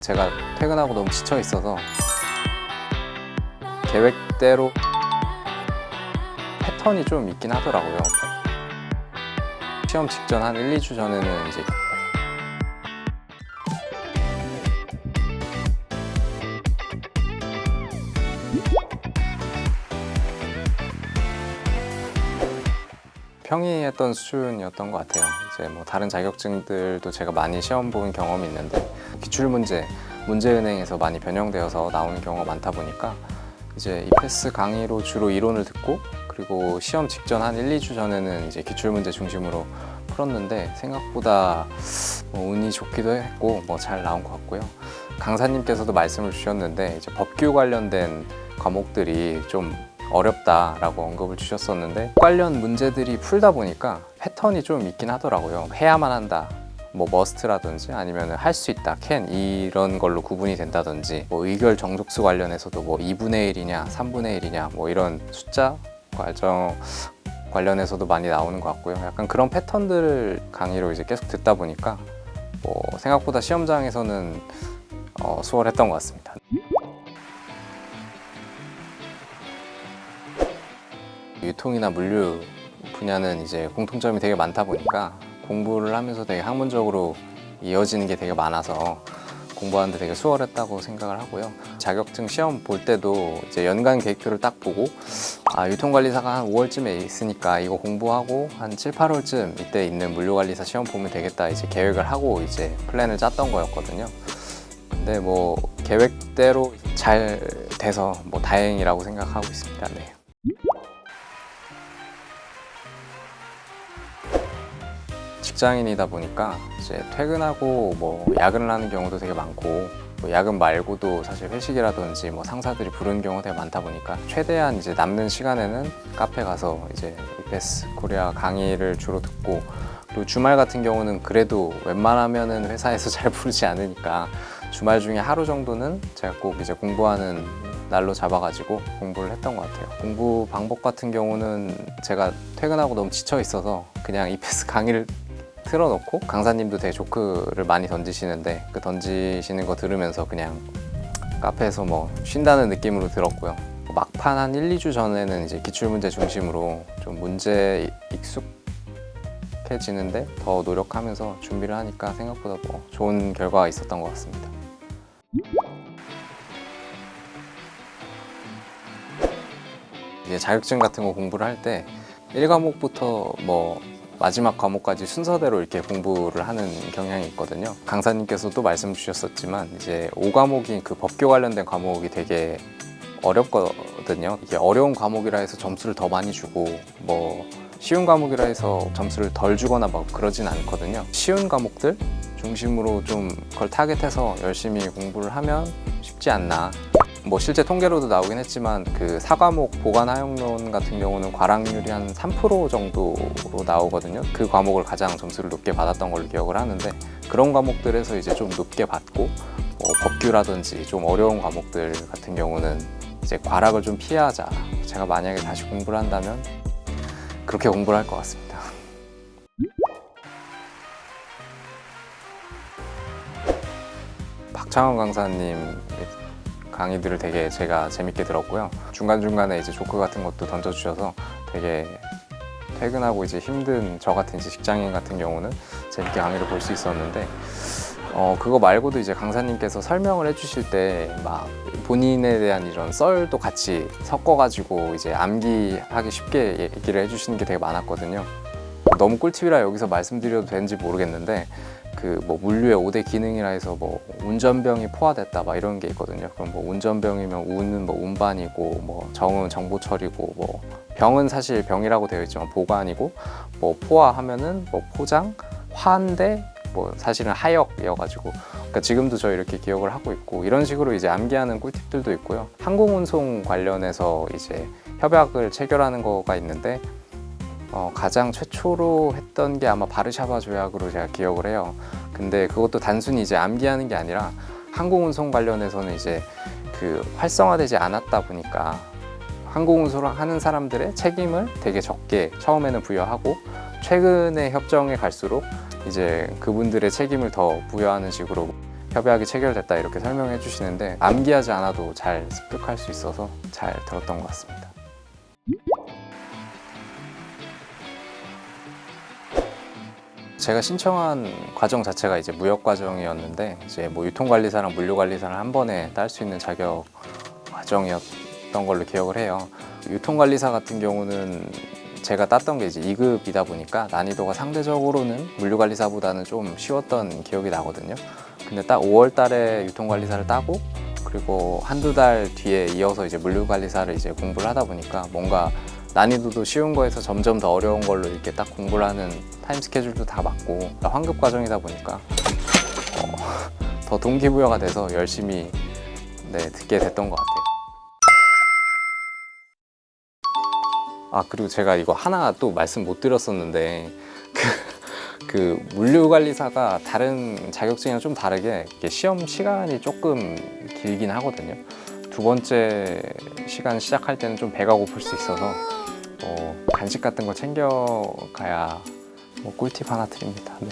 제가 퇴근하고 너무 지쳐 있어서 계획대로 패턴이 좀 있긴 하더라고요. 시험 직전 한 1, 2주 전에는 이제 평이했던 수준이었던 것 같아요. 이제 뭐 다른 자격증들도 제가 많이 시험 본 경험이 있는데 기출문제, 문제은행에서 많이 변형되어서 나오는 경우가 많다 보니까 이제 이패스 강의로 주로 이론을 듣고 그리고 시험 직전 한 1, 2주 전에는 이제 기출문제 중심으로 풀었는데 생각보다 뭐 운이 좋기도 했고 뭐 잘 나온 것 같고요. 강사님께서도 말씀을 주셨는데 이제 법규 관련된 과목들이 좀 어렵다라고 언급을 주셨었는데 관련 문제들이 풀다 보니까 패턴이 좀 있긴 하더라고요. 해야만 한다, 뭐 머스트라든지 아니면 할 수 있다, 캔 이런 걸로 구분이 된다든지 뭐 의결 정족수 관련해서도 뭐 2분의 1이냐 3분의 1이냐 뭐 이런 숫자 과정 관련해서도 많이 나오는 것 같고요. 약간 그런 패턴들을 강의로 이제 계속 듣다 보니까 뭐 생각보다 시험장에서는 수월했던 것 같습니다. 유통이나 물류 분야는 이제 공통점이 되게 많다 보니까 공부를 하면서 되게 학문적으로 이어지는 게 되게 많아서 공부하는데 되게 수월했다고 생각을 하고요. 자격증 시험 볼 때도 이제 연간 계획표를 딱 보고 유통관리사가 한 5월쯤에 있으니까 이거 공부하고 한 7, 8월쯤 이때 있는 물류관리사 시험 보면 되겠다 이제 계획을 하고 이제 플랜을 짰던 거였거든요. 근데 뭐 계획대로 잘 돼서 뭐 다행이라고 생각하고 있습니다. 네. 직장인이다 보니까 이제 퇴근하고 뭐 야근을 하는 경우도 되게 많고 뭐 야근 말고도 사실 회식이라든지 뭐 상사들이 부르는 경우가 되게 많다 보니까 최대한 이제 남는 시간에는 카페 가서 이제 이패스 코리아 강의를 주로 듣고 그리고 주말 같은 경우는 그래도 웬만하면은 회사에서 잘 부르지 않으니까 주말 중에 하루 정도는 제가 꼭 이제 공부하는 날로 잡아가지고 공부를 했던 것 같아요. 공부 방법 같은 경우는 제가 퇴근하고 너무 지쳐 있어서 그냥 이패스 강의를 틀어놓고 강사님도 되게 조크를 많이 던지시는데 그 던지시는 거 들으면서 그냥 카페에서 뭐 쉰다는 느낌으로 들었고요. 막판 한 1, 2주 전에는 이제 기출문제 중심으로 좀 문제에 익숙해지는데 더 노력하면서 준비를 하니까 생각보다 뭐 좋은 결과가 있었던 것 같습니다. 이제 자격증 같은 거 공부를 할 때 1과목부터 뭐 마지막 과목까지 순서대로 이렇게 공부를 하는 경향이 있거든요. 강사님께서도 말씀 주셨었지만 이제 5과목인 그 법규 관련된 과목이 되게 어렵거든요. 이게 어려운 과목이라 해서 점수를 더 많이 주고 뭐 쉬운 과목이라 해서 점수를 덜 주거나 막 그러진 않거든요. 쉬운 과목들 중심으로 좀 그걸 타겟해서 열심히 공부를 하면 쉽지 않나. 뭐 실제 통계로도 나오긴 했지만 그 4과목 보관하용론 같은 경우는 과락률이 한 3% 정도로 나오거든요. 그 과목을 가장 점수를 높게 받았던 걸로 기억을 하는데 그런 과목들에서 이제 좀 높게 받고 뭐 법규라든지 좀 어려운 과목들 같은 경우는 이제 과락을 좀 피하자. 제가 만약에 다시 공부를 한다면 그렇게 공부를 할 것 같습니다. 박창원 강사님 강의들을 되게 제가 재밌게 들었고요. 중간중간에 이제 조크 같은 것도 던져주셔서 되게 퇴근하고 이제 힘든 저 같은 이제 직장인 같은 경우는 재밌게 강의를 볼 수 있었는데 그거 말고도 이제 강사님께서 설명을 해주실 때 막 본인에 대한 이런 썰도 같이 섞어가지고 이제 암기하기 쉽게 얘기를 해주시는 게 되게 많았거든요. 너무 꿀팁이라 여기서 말씀드려도 되는지 모르겠는데 그 뭐 물류의 5대 기능이라 해서 뭐 운전병이 포화됐다 막 이런 게 있거든요. 그럼 뭐 운전병이면 운은 뭐 운반이고 뭐 정은 정보 처리고 뭐 병은 사실 병이라고 되어 있지만 보관이고 뭐 포화하면은 뭐 포장, 화인데 뭐 사실은 하역이어가지고 그러니까 지금도 저 이렇게 기억을 하고 있고 이런 식으로 이제 암기하는 꿀팁들도 있고요. 항공운송 관련해서 이제 협약을 체결하는 거가 있는데 가장 최초로 했던 게 아마 바르샤바 조약으로 제가 기억을 해요. 근데 그것도 단순히 이제 암기하는 게 아니라 항공운송 관련해서는 이제 그 활성화되지 않았다 보니까 항공운송을 하는 사람들의 책임을 되게 적게 처음에는 부여하고 최근에 협정에 갈수록 이제 그분들의 책임을 더 부여하는 식으로 협약이 체결됐다 이렇게 설명해 주시는데 암기하지 않아도 잘 습득할 수 있어서 잘 들었던 것 같습니다. 제가 신청한 과정 자체가 이제 무역 과정이었는데 이제 뭐 유통관리사랑 물류관리사를 한 번에 딸 수 있는 자격 과정이었던 걸로 기억을 해요. 유통관리사 같은 경우는 제가 땄던 게 이제 2급이다 보니까 난이도가 상대적으로는 물류관리사보다는 좀 쉬웠던 기억이 나거든요. 근데 딱 5월 달에 유통관리사를 따고 그리고 한두 달 뒤에 이어서 이제 물류관리사를 이제 공부를 하다 보니까 뭔가 난이도도 쉬운 거에서 점점 더 어려운 걸로 이렇게 딱 공부를 하는 타임 스케줄도 다 맞고 환급 과정이다 보니까 더 동기부여가 돼서 열심히 듣게 됐던 것 같아요. 아, 그리고 제가 이거 하나 또 말씀 못 드렸었는데 그 물류관리사가 다른 자격증이랑 좀 다르게 이게 시험 시간이 조금 길긴 하거든요. 두 번째 시간 시작할 때는 좀 배가 고플 수 있어서 간식 같은 거 챙겨가야 꿀팁 하나 드립니다. 네.